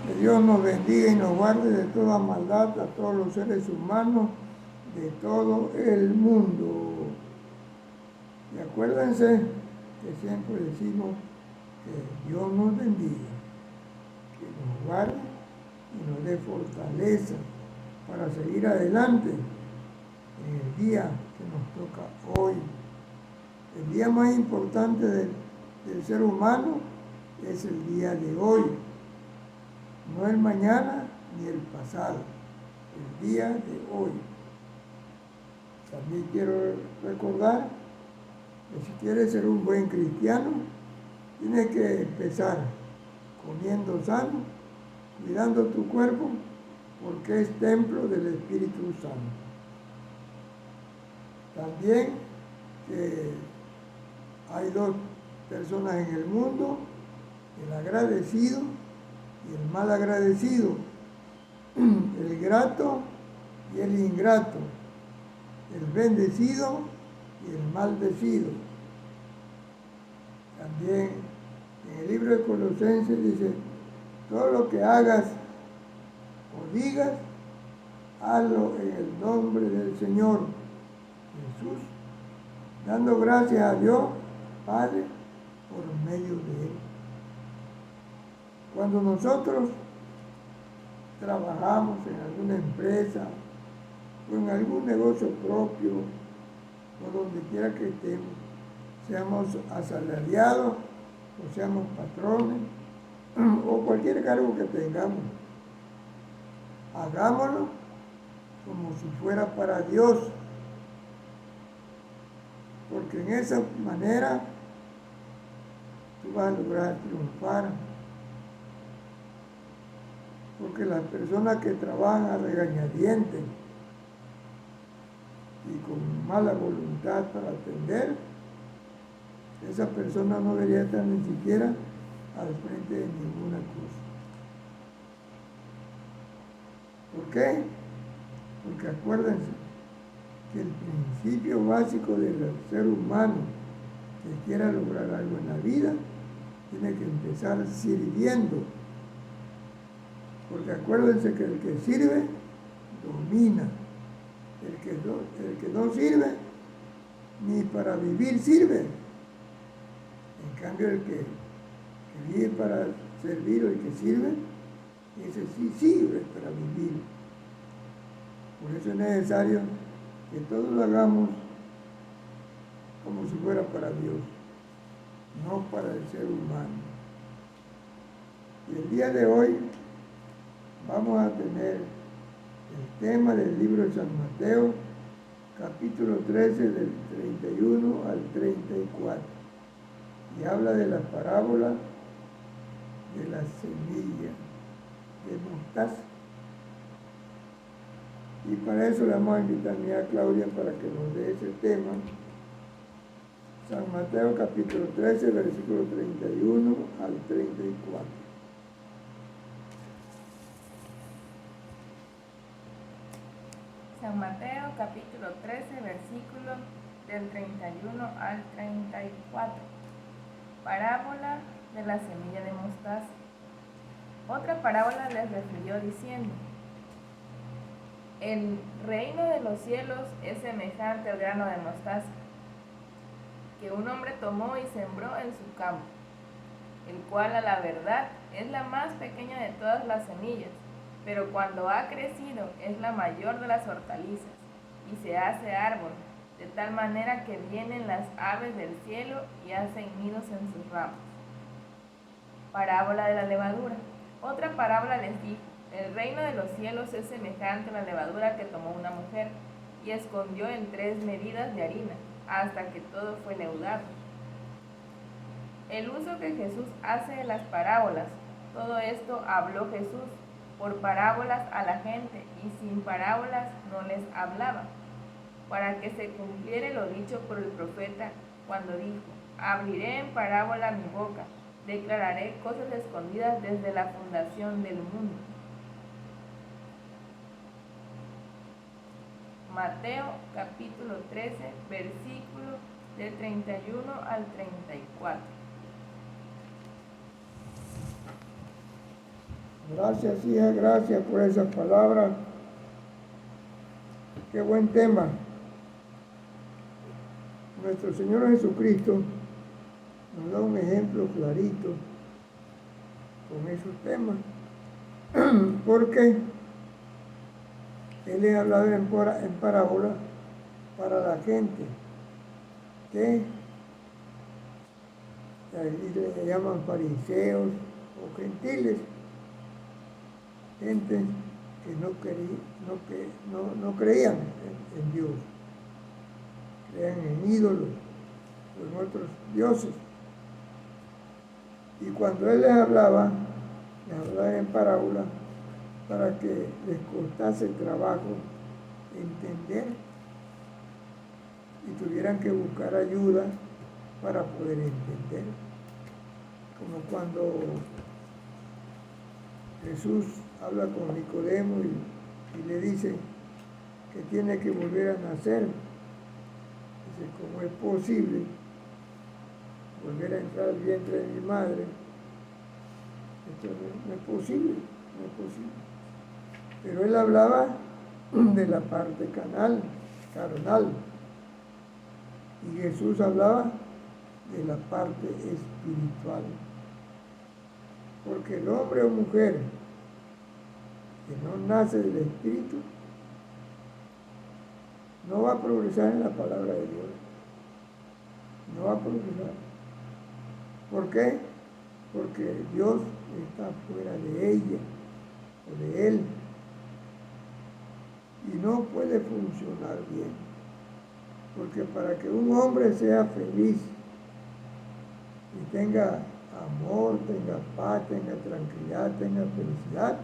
Que Dios nos bendiga y nos guarde de toda maldad a todos los seres humanos de todo el mundo. Y acuérdense que siempre decimos que Dios nos bendiga, que nos guarde y nos dé fortaleza para seguir adelante en el día que nos toca hoy. El día más importante del ser humano es el día de hoy, no el mañana ni el pasado, el día de hoy. También quiero recordar que si quieres ser un buen cristiano, tienes que empezar comiendo sano, cuidando tu cuerpo, porque es templo del Espíritu Santo. También que hay dos personas en el mundo, el agradecido y el mal agradecido, el grato y el ingrato, el bendecido y el maldecido. También en el libro de Colosenses dice, todo lo que hagas o digas, hazlo en el nombre del Señor Jesús, dando gracias a Dios Padre por medio de Él. Cuando nosotros trabajamos en alguna empresa o en algún negocio propio o donde quiera que estemos, seamos asalariados o seamos patrones o cualquier cargo que tengamos, hagámoslo como si fuera para Dios, porque en esa manera tú vas a lograr triunfar. Porque las personas que trabajan a regañadientes y con mala voluntad para atender, esa persona no debería estar ni siquiera al frente de ninguna cosa. ¿Por qué? Porque acuérdense que el principio básico del ser humano que quiera lograr algo en la vida tiene que empezar sirviendo. Porque acuérdense que el que sirve, domina. El que no sirve, ni para vivir sirve. En cambio, el que vive para servir o el que sirve, ese sí sirve para vivir. Por eso es necesario que todos lo hagamos como si fuera para Dios, no para el ser humano. Y el día de hoy vamos a tener el tema del libro de San Mateo, capítulo 13, del 31 al 34. Y habla de la parábola de la semilla de mostaza. Y para eso le vamos a invitar a Claudia para que nos dé ese tema. San Mateo, capítulo 13, versículo 31 al 34. San Mateo capítulo 13, versículo del 31 al 34. Parábola de la semilla de mostaza. Otra parábola les refirió diciendo, el reino de los cielos es semejante al grano de mostaza, que un hombre tomó y sembró en su campo, el cual a la verdad es la más pequeña de todas las semillas, pero cuando ha crecido es la mayor de las hortalizas y se hace árbol, de tal manera que vienen las aves del cielo y hacen nidos en sus ramas. Parábola de la levadura. Otra parábola les dijo, el reino de los cielos es semejante a la levadura que tomó una mujer y escondió en 3 medidas de harina, hasta que todo fue leudado. El uso que Jesús hace de las parábolas, todo esto habló Jesús por parábolas a la gente y sin parábolas no les hablaba, para que se cumpliera lo dicho por el profeta cuando dijo, abriré en parábola mi boca, declararé cosas escondidas desde la fundación del mundo. Mateo capítulo 13, versículo del 31 al 34. Gracias, hija, gracias por esas palabras. Qué buen tema. Nuestro Señor Jesucristo nos da un ejemplo clarito con esos temas, porque Él les hablaba en parábola para la gente que ahí le llaman fariseos o gentiles, gente que no creían en Dios, creían en ídolos o en otros dioses. Y cuando Él les hablaba en parábola para que les costase trabajo entender y tuvieran que buscar ayuda para poder entender. Como cuando Jesús habla con Nicodemo y le dice que tiene que volver a nacer. Dice, ¿cómo es posible volver a entrar al vientre de mi madre? Esto no es posible, no es posible. Pero él hablaba de la parte carnal, y Jesús hablaba de la parte espiritual. Porque el hombre o mujer que no nace del Espíritu no va a progresar en la palabra de Dios. No va a progresar. ¿Por qué? Porque Dios está fuera de ella o de él y no puede funcionar bien. Porque para que un hombre sea feliz y tenga amor, tenga paz, tenga tranquilidad, tenga felicidad,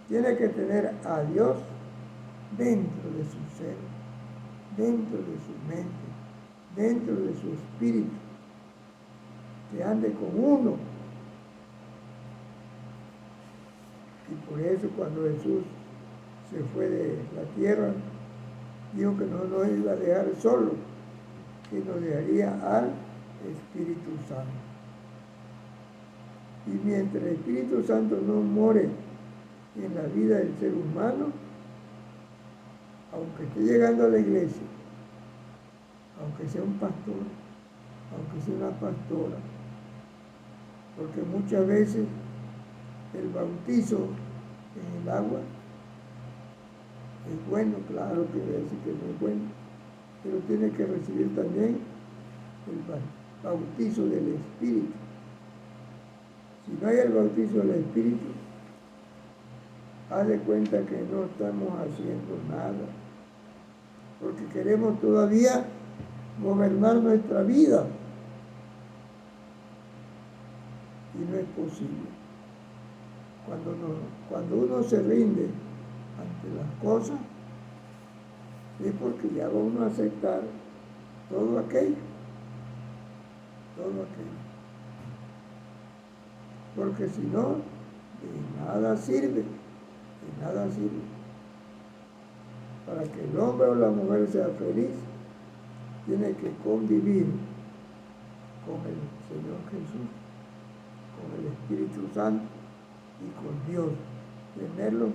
tiene que tener a Dios dentro de su ser, dentro de su mente, dentro de su espíritu, que ande con uno. Y por eso cuando Jesús se fue de la tierra, dijo que no nos iba a dejar solo, que nos dejaría al Espíritu Santo. Y mientras el Espíritu Santo no more en la vida del ser humano, aunque esté llegando a la iglesia, aunque sea un pastor, aunque sea una pastora, porque muchas veces el bautizo en el agua es bueno, claro que voy a decir que no es bueno, pero tiene que recibir también el bautizo del Espíritu. Si no hay el bautizo del Espíritu, haz de cuenta que no estamos haciendo nada, porque queremos todavía gobernar nuestra vida y no es posible. Cuando uno se rinde ante las cosas, es porque ya va uno a aceptar todo aquello. Porque si no, de nada sirve. Para que el hombre o la mujer sea feliz, tiene que convivir con el Señor Jesús, con el Espíritu Santo y con Dios, tenerlo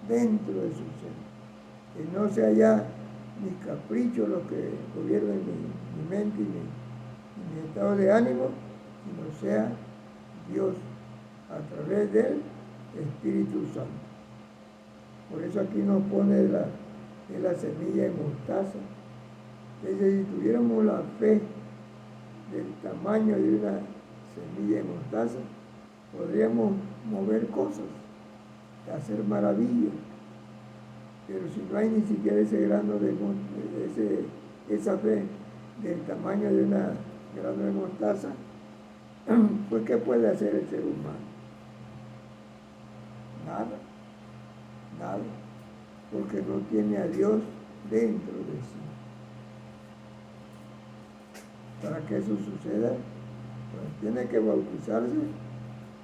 dentro de su ser, que no sea ya mis caprichos los que gobiernen mi mente y mi estado de ánimo, sino sea Dios a través del Espíritu Santo. Por eso aquí nos pone la semilla de mostaza. Si tuviéramos la fe del tamaño de una semilla de mostaza, podríamos mover cosas, hacer maravillas. Pero si no hay ni siquiera ese grano esa fe del tamaño de una grano de mostaza, pues ¿qué puede hacer el ser humano? Nada, porque no tiene a Dios dentro de sí. Para que eso suceda, pues tiene que bautizarse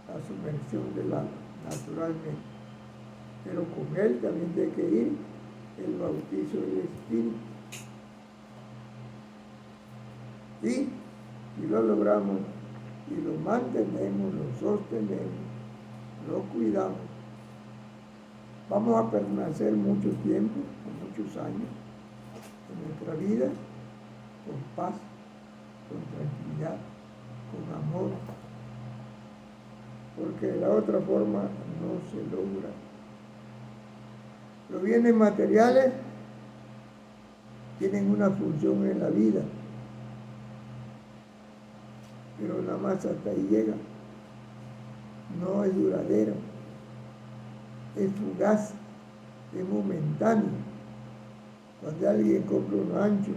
a sumersión del agua, naturalmente. Pero con él también tiene que ir el bautizo del Espíritu. Y si lo logramos y lo mantenemos, lo sostenemos, lo cuidamos, vamos a permanecer mucho tiempo, muchos años en nuestra vida con paz, con tranquilidad, con amor, porque de la otra forma no se logra. Los bienes materiales tienen una función en la vida, pero nada más hasta ahí llega. No es duradero, es fugaz, es momentáneo. Cuando alguien compra un rancho,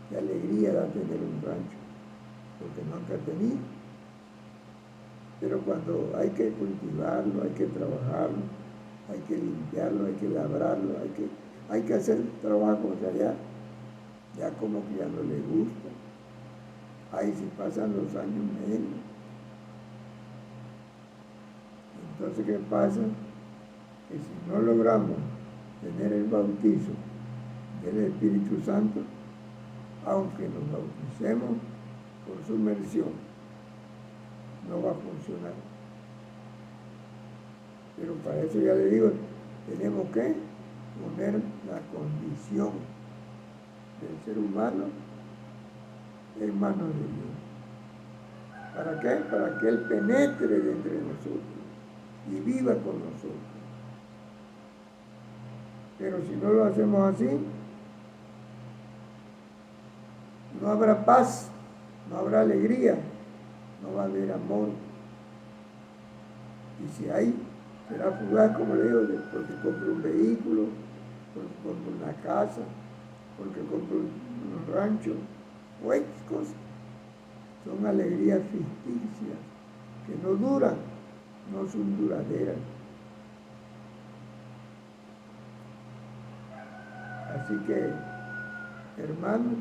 qué alegría da tener un rancho, porque nunca ha tenido. Pero cuando hay que cultivarlo, hay que trabajarlo, hay que limpiarlo, hay que labrarlo, hay que hacer trabajos allá, ya como que ya no le gusta. Ahí si pasan los años menos. Entonces, ¿qué pasa? Que si no logramos tener el bautizo del Espíritu Santo, aunque nos bauticemos por sumersión, no va a funcionar. Pero para eso ya le digo, tenemos que poner la condición del ser humano en manos de Dios. ¿Para qué? Para que Él penetre dentro de nosotros y viva con nosotros. Pero si no lo hacemos así, no habrá paz, no habrá alegría, no va a haber amor. Y si hay, será fugaz, como le digo, porque compro un vehículo, porque compro una casa, porque compro un rancho, o X cosas. Son alegrías ficticias que no duran, no son duraderas. Así que, hermanos,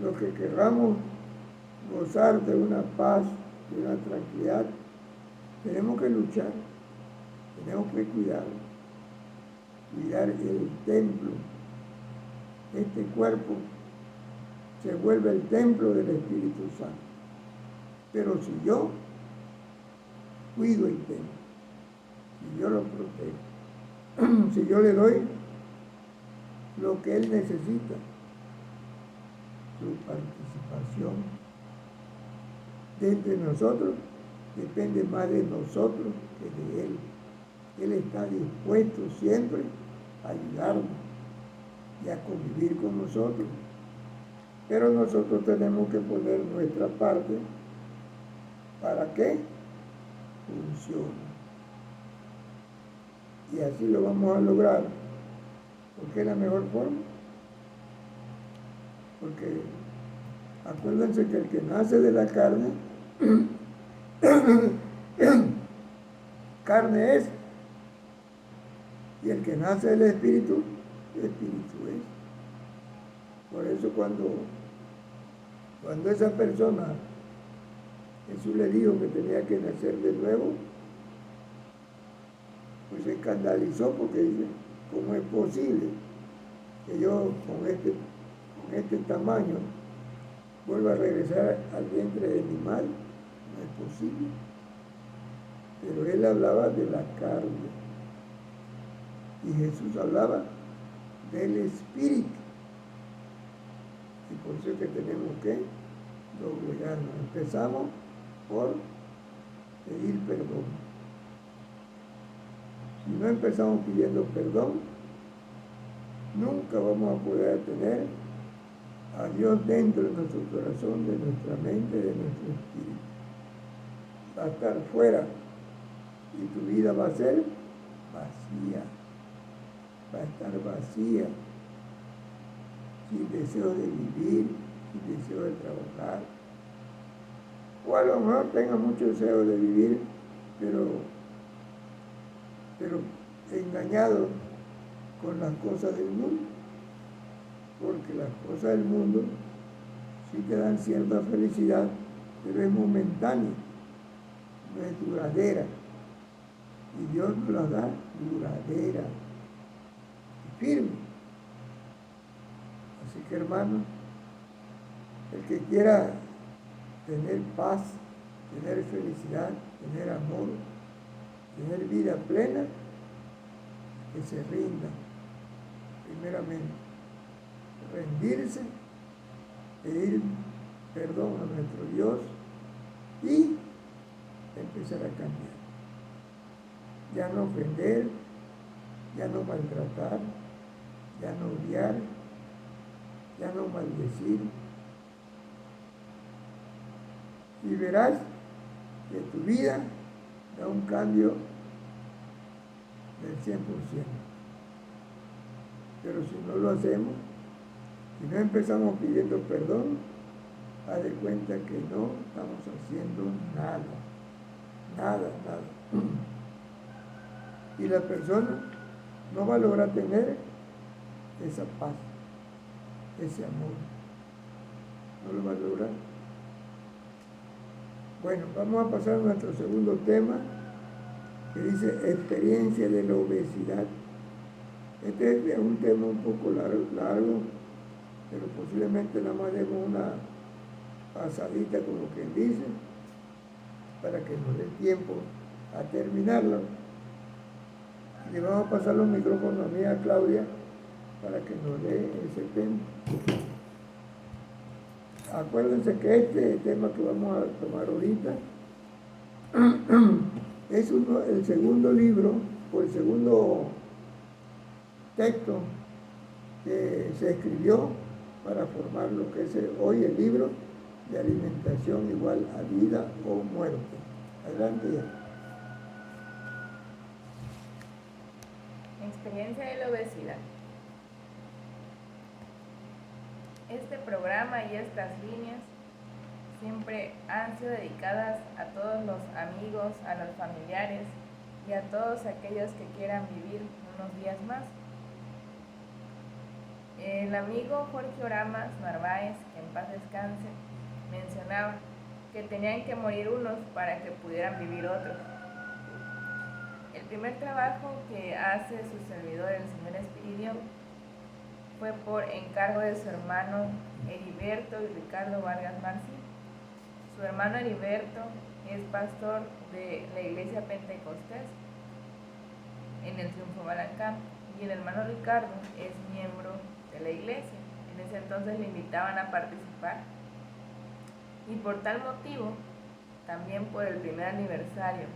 los que querramos gozar de una paz, de una tranquilidad, tenemos que luchar, tenemos que cuidar el templo. Este cuerpo se vuelve el templo del Espíritu Santo. Pero si yo cuido el templo, si yo lo protejo, si yo le doy lo que él necesita, su participación dentro de nosotros, depende más de nosotros que de él. Él está dispuesto siempre a ayudarnos y a convivir con nosotros. Pero nosotros tenemos que poner nuestra parte para que funcione. Y así lo vamos a lograr. ¿Por qué es la mejor forma? Porque acuérdense que el que nace de la carne, carne es, y el que nace del espíritu, espíritu es. Por eso cuando esa persona, Jesús le dijo que tenía que nacer de nuevo, pues se escandalizó porque dice, ¿cómo es posible que yo con este tamaño vuelva a regresar al vientre de mi madre? No es posible. Pero él hablaba de la carne y Jesús hablaba del espíritu. Y por eso es que tenemos que doblegarnos. Empezamos por pedir perdón. Si no empezamos pidiendo perdón, nunca vamos a poder tener a Dios dentro de nuestro corazón, de nuestra mente, de nuestro espíritu. Va a estar fuera y tu vida va a ser vacía. Va a estar vacía, sin deseo de vivir, sin deseo de trabajar. O a lo mejor tenga mucho deseo de vivir, pero engañado con las cosas del mundo, porque las cosas del mundo sí te dan cierta felicidad, pero es momentánea, no es duradera, y Dios nos la da duradera y firme. Así que, hermanos, el que quiera tener paz, tener felicidad, tener amor, tener vida plena, que se rinda, primeramente, rendirse, pedir perdón a nuestro Dios y empezar a cambiar. Ya no ofender, ya no maltratar, ya no odiar, ya no maldecir. Y verás que tu vida da un cambio del 100%. Pero si no lo hacemos, si no empezamos pidiendo perdón, haz de cuenta que no estamos haciendo nada. Nada. Y la persona no va a lograr tener esa paz, ese amor. No lo va a lograr. Bueno, vamos a pasar a nuestro segundo tema, que dice experiencia de la obesidad. Este es un tema un poco largo, pero posiblemente nada más demos una pasadita, como quien dice, para que nos dé tiempo a terminarlo. Le vamos a pasar los micrófonos a mí, a Claudia, para que nos dé ese tema. Acuérdense que este tema que vamos a tomar ahorita es el segundo libro, o el segundo texto que se escribió para formar lo que es hoy el libro de alimentación igual a vida o muerte. Adelante ya. Experiencia de la obesidad. Este programa y estas líneas siempre han sido dedicadas a todos los amigos, a los familiares y a todos aquellos que quieran vivir unos días más. El amigo Jorge Oramas Narváez, que en paz descanse, mencionaba que tenían que morir unos para que pudieran vivir otros. El primer trabajo que hace su servidor, el señor Espiridio, fue por encargo de su hermano Heriberto y Ricardo Vargas Marcí. Su hermano Heriberto es pastor de la iglesia Pentecostés en el Triunfo Balancán y el hermano Ricardo es miembro de la iglesia. En ese entonces le invitaban a participar y por tal motivo, también por el primer aniversario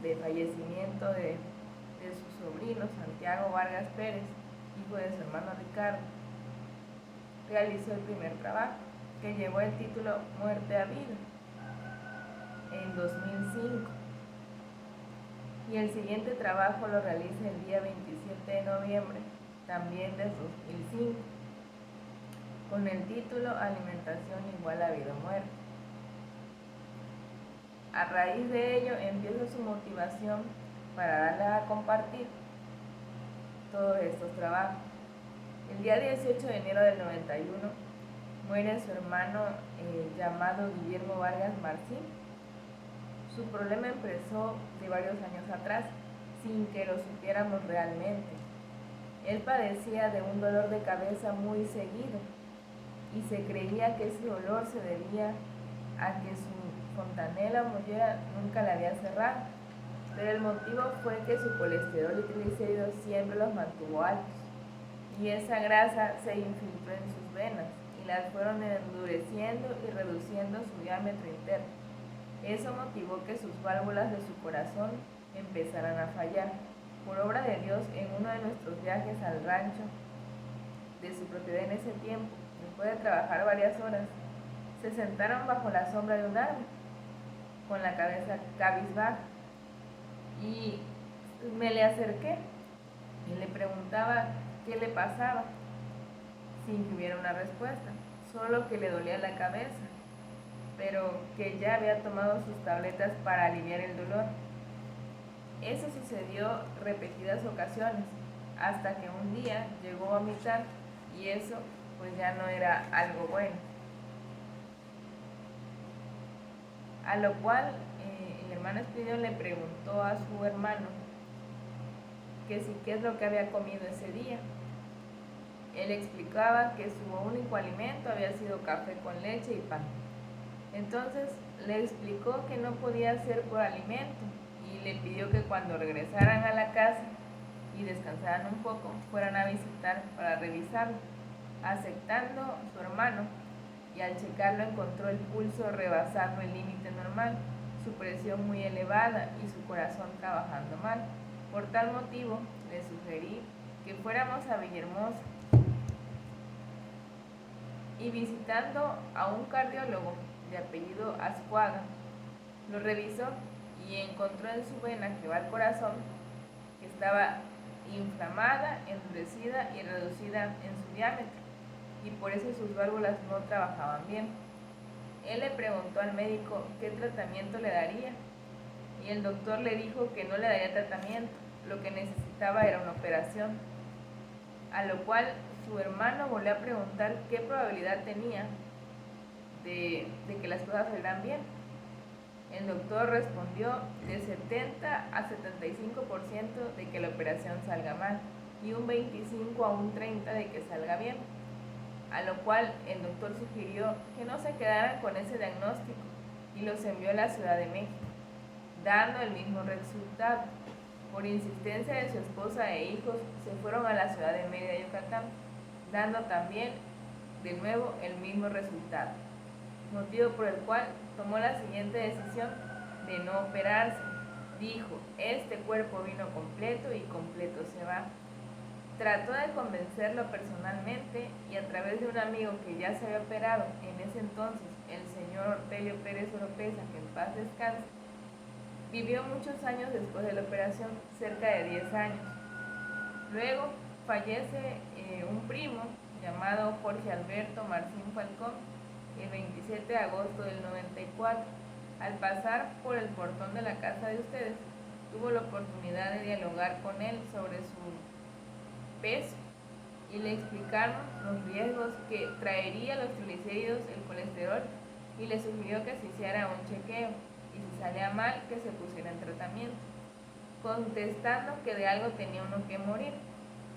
de fallecimiento de su sobrino Santiago Vargas Pérez, hijo de su hermano Ricardo, realizó el primer trabajo, que llevó el título Muerte a Vida, en 2005. Y el siguiente trabajo lo realiza el día 27 de noviembre, también de 2005, con el título Alimentación igual a vida o muerte. A raíz de ello empieza su motivación para darle a compartir todos estos trabajos. El día 18 de enero del 91 muere su hermano llamado Guillermo Vargas Marcí. Su problema empezó de varios años atrás, sin que lo supiéramos realmente. Él padecía de un dolor de cabeza muy seguido y se creía que ese dolor se debía a que su fontanela o mollera nunca la había cerrado, pero el motivo fue que su colesterol y triglicéridos siempre los mantuvo altos y esa grasa se infiltró en sus venas y las fueron endureciendo y reduciendo su diámetro interno. Eso motivó que sus válvulas de su corazón empezaran a fallar. Por obra de Dios, en uno de nuestros viajes al rancho de su propiedad en ese tiempo, después de trabajar varias horas, se sentaron bajo la sombra de un árbol, con la cabeza cabizbaja, y me le acerqué y le preguntaba qué le pasaba, sin que hubiera una respuesta, solo que le dolía la cabeza, pero que ya había tomado sus tabletas para aliviar el dolor. Eso sucedió repetidas ocasiones, hasta que un día llegó a vomitar y eso pues ya no era algo bueno. A lo cual el hermano Espiridio le preguntó a su hermano que si qué es lo que había comido ese día. Él explicaba que su único alimento había sido café con leche y pan. Entonces le explicó que no podía ser por alimento y le pidió que cuando regresaran a la casa y descansaran un poco, fueran a visitar para revisarlo. Aceptando su hermano, y al checarlo encontró el pulso rebasando el límite normal, su presión muy elevada y su corazón trabajando mal. Por tal motivo, le sugerí que fuéramos a Villahermosa y visitando a un cardiólogo de apellido Ascuaga, lo revisó y encontró en su vena que va al corazón que estaba inflamada, endurecida y reducida en su diámetro, y por eso sus válvulas no trabajaban bien. Él le preguntó al médico qué tratamiento le daría, y el doctor le dijo que no le daría tratamiento, lo que necesitaba era una operación, a lo cual su hermano volvió a preguntar qué probabilidad tenía de que las cosas salieran bien. El doctor respondió de 70 a 75% de que la operación salga mal y un 25 a un 30 de que salga bien, a lo cual el doctor sugirió que no se quedaran con ese diagnóstico y los envió a la Ciudad de México, dando el mismo resultado. Por insistencia de su esposa e hijos, se fueron a la ciudad de Mérida, Yucatán, dando también de nuevo el mismo resultado, motivo por el cual tomó la siguiente decisión de no operarse. Dijo: este cuerpo vino completo y completo se va. Trató de convencerlo personalmente y a través de un amigo que ya se había operado en ese entonces, el señor Ortelio Pérez Oropesa, que en paz descanse, vivió muchos años después de la operación, cerca de 10 años. Luego fallece un primo llamado Jorge Alberto Martín Falcón el 27 de agosto del 94. Al pasar por el portón de la casa de ustedes, tuvo la oportunidad de dialogar con él sobre su peso y le explicaron los riesgos que traería los triglicéridos, el colesterol, y le sugirió que se hiciera un chequeo y si salía mal que se pusiera en tratamiento, contestando que de algo tenía uno que morir,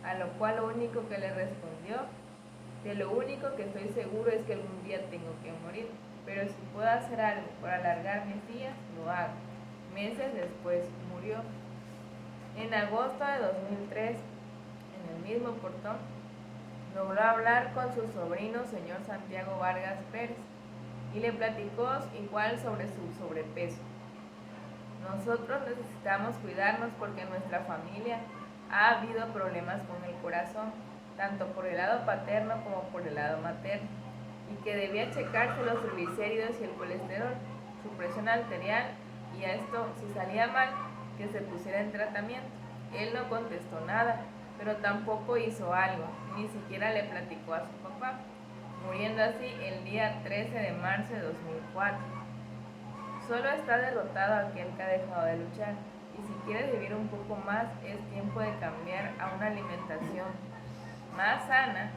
a lo cual lo único que le respondió: de lo único que estoy seguro es que algún día tengo que morir, pero si puedo hacer algo para alargar mis días, lo hago. Meses después murió. En agosto de 2003, en el mismo portón, logró hablar con su sobrino, señor Santiago Vargas Pérez, y le platicó igual sobre su sobrepeso. Nosotros necesitamos cuidarnos porque en nuestra familia ha habido problemas con el corazón, tanto por el lado paterno como por el lado materno, y que debía checarse los triglicéridos y el colesterol, su presión arterial, y a esto, si salía mal, que se pusiera en tratamiento. Él no contestó nada, pero tampoco hizo algo, ni siquiera le platicó a su papá, muriendo así el día 13 de marzo de 2004. Solo está derrotado aquel que ha dejado de luchar, y si quieres vivir un poco más, es tiempo de cambiar a una alimentación más sana,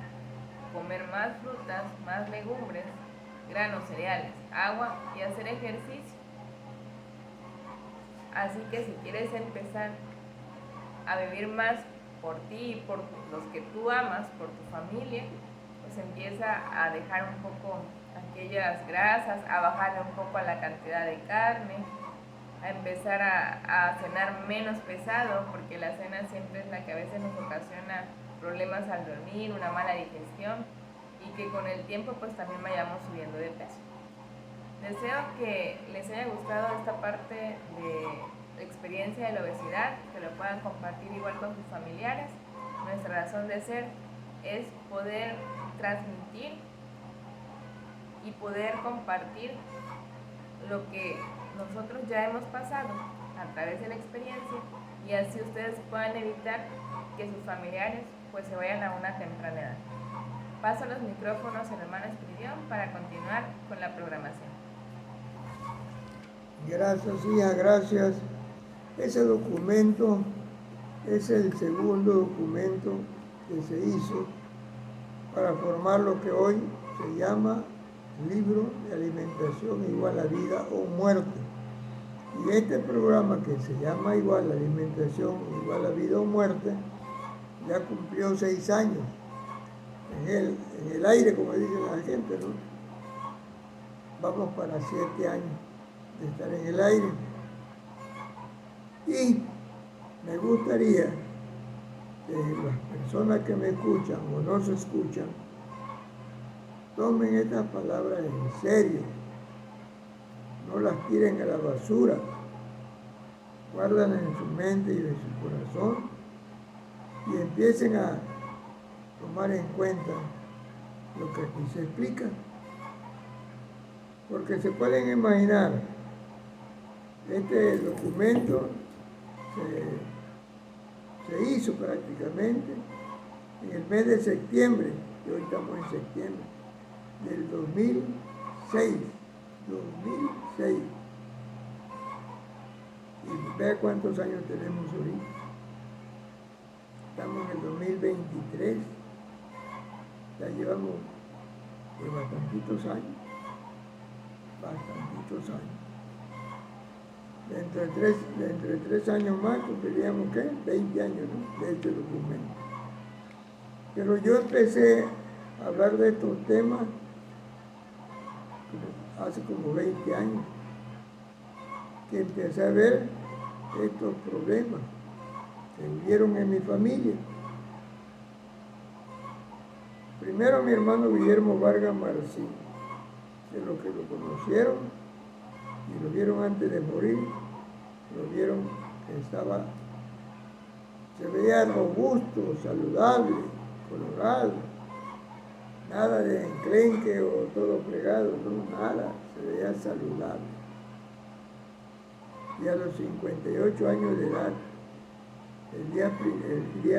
comer más frutas, más legumbres, granos, cereales, agua y hacer ejercicio. Así que si quieres empezar a vivir más por ti y por los que tú amas, por tu familia, pues empieza a dejar un poco aquellas grasas, a bajarle un poco a la cantidad de carne, a empezar a cenar menos pesado, porque la cena siempre es la que a veces nos ocasiona problemas al dormir, una mala digestión, y que con el tiempo pues también vayamos subiendo de peso. Deseo que les haya gustado esta parte de experiencia de la obesidad, que lo puedan compartir igual con sus familiares. Nuestra razón de ser es poder transmitir y poder compartir lo que nosotros ya hemos pasado a través de la experiencia, y así ustedes puedan evitar que sus familiares pues se vayan a una temprana edad. Paso los micrófonos al hermano Espiridión para continuar con la programación. Gracias, hija, gracias. Ese documento es el segundo documento que se hizo para formar lo que hoy se llama Libro de Alimentación Igual a Vida o Muerte. Y este programa, que se llama igual Alimentación Igual a Vida o Muerte, ya cumplió 6 años en el aire, como dice la gente, ¿no? Vamos para 7 años de estar en el aire. Y me gustaría que las personas que me escuchan o no se escuchan tomen estas palabras en serio, no las tiren a la basura, guárdenlas en su mente y en su corazón y empiecen a tomar en cuenta lo que aquí se explica. Porque se pueden imaginar, este documento se hizo prácticamente en el mes de septiembre, y hoy estamos en septiembre, del 2006. Y vea cuántos años tenemos ahorita. Estamos en el 2023, ya llevamos pues, bastantitos años. Dentro de 3 años más cumpliríamos, ¿qué? 20 años, ¿no?, de este documento. Pero yo empecé a hablar de estos temas hace como 20 años, que empecé a ver estos problemas que hubieron en mi familia. Primero mi hermano Guillermo Vargas Marcín, de los que lo conocieron y lo vieron antes de morir, lo vieron que se veía robusto, saludable, colorado, nada de enclenque o todo fregado, no, nada, se veía saludable. Y a los 58 años de edad, el día